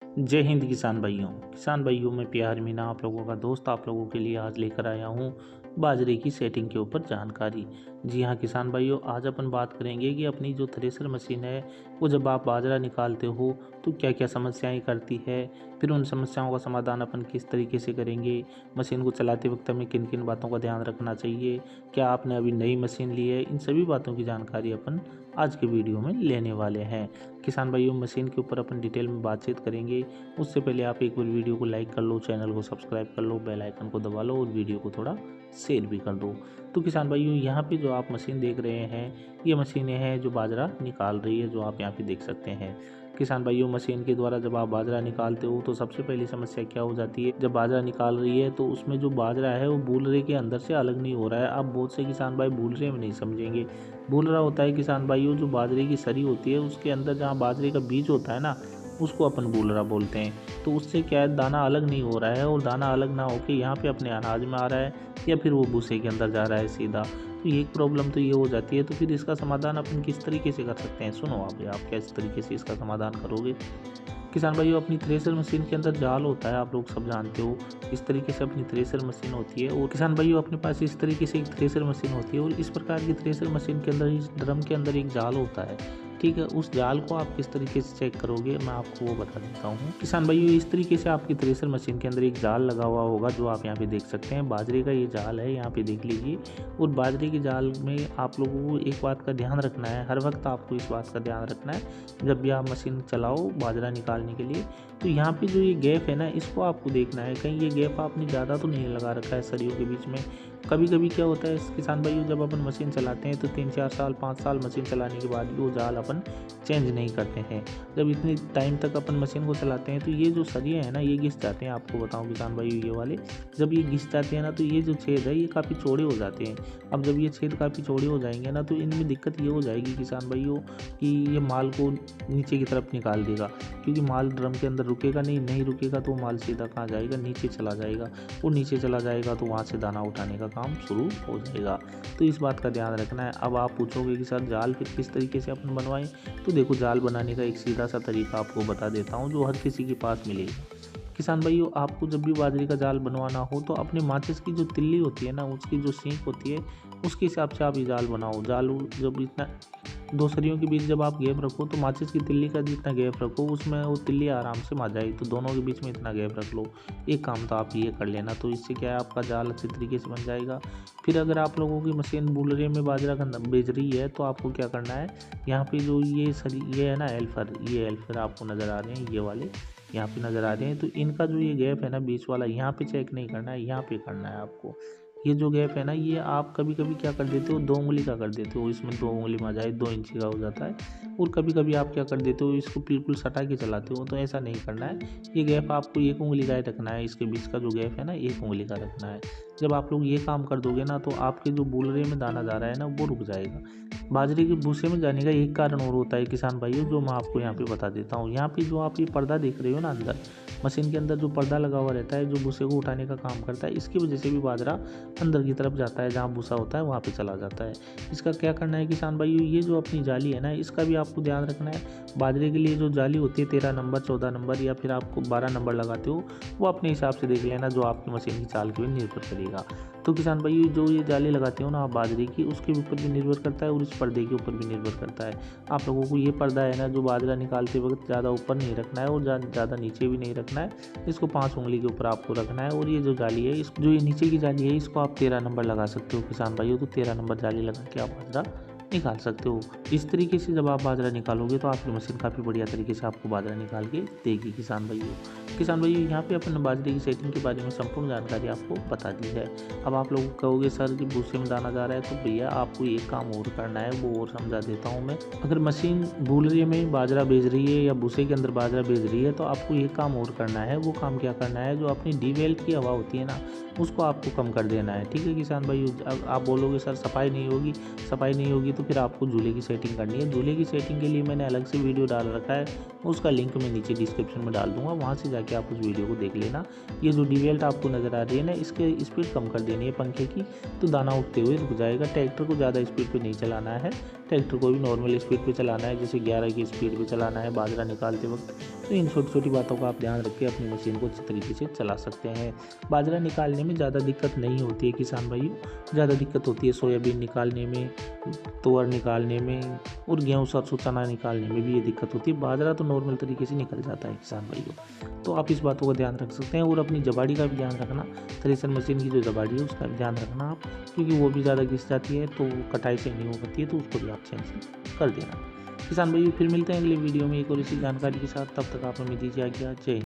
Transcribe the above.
जय हिंद किसान भाइयों में प्यार मीना आप लोगों का दोस्त आप लोगों के लिए आज लेकर आया हूँ बाजरे की सेटिंग के ऊपर जानकारी। जी हाँ किसान भाइयों, आज अपन बात करेंगे कि अपनी जो थ्रेसर मशीन है वो जब आप बाजरा निकालते हो तो क्या क्या समस्याएं करती है, फिर उन समस्याओं का समाधान अपन किस तरीके से करेंगे, मशीन को चलाते वक्त हमें किन किन बातों का ध्यान रखना चाहिए, क्या आपने अभी नई मशीन ली है, इन सभी बातों की जानकारी अपन आज के वीडियो में लेने वाले हैं। किसान भाइयों, मशीन के ऊपर अपन डिटेल में बातचीत करेंगे। उससे पहले आप एक बार वीडियो को लाइक कर लो, चैनल को सब्सक्राइब कर लो, बेल आइकन को दबा लो और वीडियो को थोड़ा शेयर भी कर दो। तो किसान भाइयों, यहाँ पे जो आप मशीन देख रहे हैं ये मशीनें हैं जो बाजरा निकाल रही है, जो आप यहाँ पे देख सकते हैं। किसान भाइयों, मशीन के द्वारा जब आप बाजरा निकालते हो तो सबसे पहली समस्या क्या हो जाती है, जब बाजरा निकाल रही है तो उसमें जो बाजरा है वो बूलरे के अंदर से अलग नहीं हो रहा है। अब बहुत से किसान भाई बूलरे में नहीं समझेंगे। बूलरा होता है किसान भाइयों जो बाजरे की सरी होती है उसके अंदर जहाँ बाजरे का बीज होता है ना, उसको अपन बूलरा बोलते हैं। तो उससे क्या है, दाना अलग नहीं हो रहा है और दाना अलग ना होके यहाँ पे अपने अनाज में आ रहा है या फिर वो भूसे के अंदर जा रहा है सीधा। तो ये एक प्रॉब्लम तो ये हो जाती है। तो फिर इसका समाधान अपन किस तरीके से कर सकते हैं, सुनो आप किस तरीके से इसका समाधान करोगे। किसान भाइयों, अपनी थ्रेसर मशीन के अंदर जाल होता है, आप लोग सब जानते हो। इस तरीके से अपनी थ्रेसर मशीन होती है और किसान भाइयों अपने पास इस तरीके से एक थ्रेसर मशीन होती है और इस प्रकार की थ्रेसर मशीन के अंदर इस ड्रम के अंदर एक जाल होता है। ठीक है, उस जाल को आप किस तरीके से चेक करोगे मैं आपको वो बता देता हूँ। किसान भाइयों, इस तरीके से आपकी थ्रेसर मशीन के अंदर एक जाल लगा हुआ होगा जो आप यहाँ पे देख सकते हैं। बाजरे का ये जाल है, यहाँ पे देख लीजिए। और बाजरे के जाल में आप लोगों को एक बात का ध्यान रखना है, हर वक्त आपको इस बात का ध्यान रखना है जब भी आप मशीन चलाओ बाजरा निकालने के लिए। तो यहाँ पे जो ये गैप है ना, इसको आपको देखना है कहीं ये गैप आपने ज़्यादा तो नहीं लगा रखा है सरियों के बीच में। कभी कभी क्या होता है किसान भाइयों, जब अपन मशीन चलाते हैं तो 3-4 साल 5 साल मशीन चलाने के बाद भी वो जाल अपन चेंज नहीं करते हैं। जब इतनी टाइम तक अपन मशीन को चलाते हैं तो ये जो सरिये हैं ना ये घिस जाते हैं। आपको बताऊं किसान भाइयों, ये वाले जब ये घिस जाते हैं ना तो ये जो छेद है ये काफ़ी चौड़े हो जाते हैं। अब जब ये छेद काफ़ी चौड़े हो जाएंगे ना तो इनमें दिक्कत ये हो जाएगी किसान भाइयों कि ये माल को नीचे की तरफ निकाल देगा, क्योंकि माल ड्रम के अंदर रुकेगा नहीं रुकेगा तो माल सीधा कहाँ जाएगा, नीचे चला जाएगा। और नीचे चला जाएगा तो वहाँ से दाना उठाने का काम शुरू हो जाएगा। तो इस बात का ध्यान रखना है। अब आप पूछोगे कि सर जाल फिर किस तरीके से अपन बनवाएं, तो देखो जाल बनाने का एक सीधा सा तरीका आपको बता देता हूँ जो हर किसी के पास मिलेगा। किसान भाइयों, आपको जब भी बाजरे का जाल बनवाना हो तो अपने माचिस की जो तिल्ली होती है ना, उसकी जो सींक होती है उसके हिसाब से आप ये जाल बनाओ। जाल जब इतना दो सरियों के बीच जब आप गैप रखो तो माचिस की तिल्ली का जितना गैप रखो उसमें वो तिल्ली आराम से मा जाएगी। तो दोनों के बीच में इतना गैप रख लो। एक काम तो आप ये कर लेना, तो इससे क्या है आपका जाल अच्छी तरीके से बन जाएगा। फिर अगर आप लोगों की मशीन बूलरे में बाजरा बेच रही है तो आपको क्या करना है, यहाँ पे जो ये है ना एल्फर, ये एल्फर आपको नज़र आ रहे हैं, ये वाले यहाँ पे नज़र आ रहे हैं। तो इनका जो ये गैप है ना बीच वाला, यहाँ पे चेक नहीं करना है, यहाँ पे करना है आपको। ये जो गैप है ना ये आप कभी कभी क्या कर देते हो, 2 उंगली का कर देते हो, इसमें 2 उंगली में आ जाए 2 इंची का हो जाता है। और कभी कभी आप क्या कर देते हो, इसको बिल्कुल सटा के चलाते हो, तो ऐसा नहीं करना है। ये गैप आपको 1 उंगली का ही रखना है, इसके बीच का जो गैप है ना 1 उंगली का रखना है। जब आप लोग ये काम कर दोगे ना तो आपके जो बूलरे में दाना जा रहा है ना वो रुक जाएगा। बाजरे के भूसे में जाने का एक कारण और होता है किसान भाइयों, जो मैं आपको यहाँ पे बता देता हूँ। यहाँ पे जो आप ये पर्दा देख रहे हो ना, अंदर मशीन के अंदर जो पर्दा लगा हुआ रहता है जो भूसे को उठाने का काम करता है, इसकी वजह से भी बाजरा अंदर की तरफ जाता है, जहाँ भूसा होता है वहाँ पे चला जाता है। इसका क्या करना है किसान भाइयों, ये जो अपनी जाली है ना इसका भी आपको ध्यान रखना है। बाजरे के लिए जो जाली होती है 13 नंबर 14 नंबर या फिर आपको 12 नंबर लगाते हो, वो अपने हिसाब से देख लेना, जो आपकी मशीन की चाल के भी निर्भर करेगा। तो किसान भाइयों, जो ये जाली लगाते हो ना आप बाजरे की, उसके ऊपर भी निर्भर करता है और इस पर्दे के ऊपर भी निर्भर करता है। आप लोगों को ये पर्दा है ना जो बाजरा निकालते वक्त ज़्यादा ऊपर नहीं रखना है और ज़्यादा नीचे भी नहीं रखना है। इसको 5 उंगली के ऊपर आपको रखना है। और ये जो जाली है, जो ये नीचे की जाली है, इसको आप 13 नंबर लगा सकते हो किसान भाइयों। तो 13 नंबर जाली लगा के आप बाजरा निकाल सकते हो। इस तरीके से जब आप बाजरा निकालोगे तो आपकी मशीन काफ़ी बढ़िया तरीके से आपको बाजरा निकाल के देगी किसान भाइयों। यहाँ पे अपन बाजरे की सेटिंग के बारे में संपूर्ण जानकारी आपको बता दी है। अब आप लोग कहोगे सर कि भूसे में दाना जा रहा है, तो भैया आपको एक काम और करना है, वो और समझा देता हूँ मैं। अगर मशीन बूलरे में बाजरा भेज रही है या भूसे के अंदर बाजरा भेज रही है तो आपको एक काम और करना है। वो काम क्या करना है, जो अपनी डी-वेल्ट की हवा होती है ना उसको आपको कम कर देना है। ठीक है किसान भाइयों, अब आप बोलोगे सर सफाई नहीं होगी तो फिर आपको झूले की सेटिंग करनी है। झूले की सेटिंग के लिए मैंने अलग से वीडियो डाल रखा है, उसका लिंक मैं नीचे डिस्क्रिप्शन में डाल दूंगा, वहाँ से जाके आप उस वीडियो को देख लेना। ये जो डीवेल्ट आपको नज़र आ रही है ना, इसके स्पीड कम कर देनी है पंखे की, तो दाना उठते हुए रुक जाएगा। ट्रैक्टर को ज़्यादा स्पीड पे नहीं चलाना है, ट्रैक्टर को भी नॉर्मल स्पीड पे चलाना है, जैसे 11 की स्पीड पे चलाना है बाजरा निकालते वक्त। तो इन छोटी छोटी बातों का आप ध्यान रख के अपनी मशीन को अच्छी तरीके से चला सकते हैं। बाजरा निकालने में ज़्यादा दिक्कत नहीं होती है किसान भाइयों, ज़्यादा दिक्कत होती है सोयाबीन निकालने में, तुअर निकालने में और गेहूँ सरसों चना निकालने में भी ये दिक्कत होती है। बाजरा तो नॉर्मल तरीके से निकल जाता है किसान भाइयों। तो आप इस बातों का ध्यान रख सकते हैं और अपनी जबाड़ी का भी ध्यान रखना, थ्रेसर मशीन की जो जबाड़ी है उसका भी ध्यान रखना आप, क्योंकि वो भी ज़्यादा घिस जाती है तो कटाई से नहीं हो पाती है, तो उसको भी आप चेंज कर देना। किसान भाइयों फिर मिलते हैं अगले वीडियो में एक और इसी जानकारी के साथ, तब तक आप हमें दीजिए आज्ञा। जय हिंद।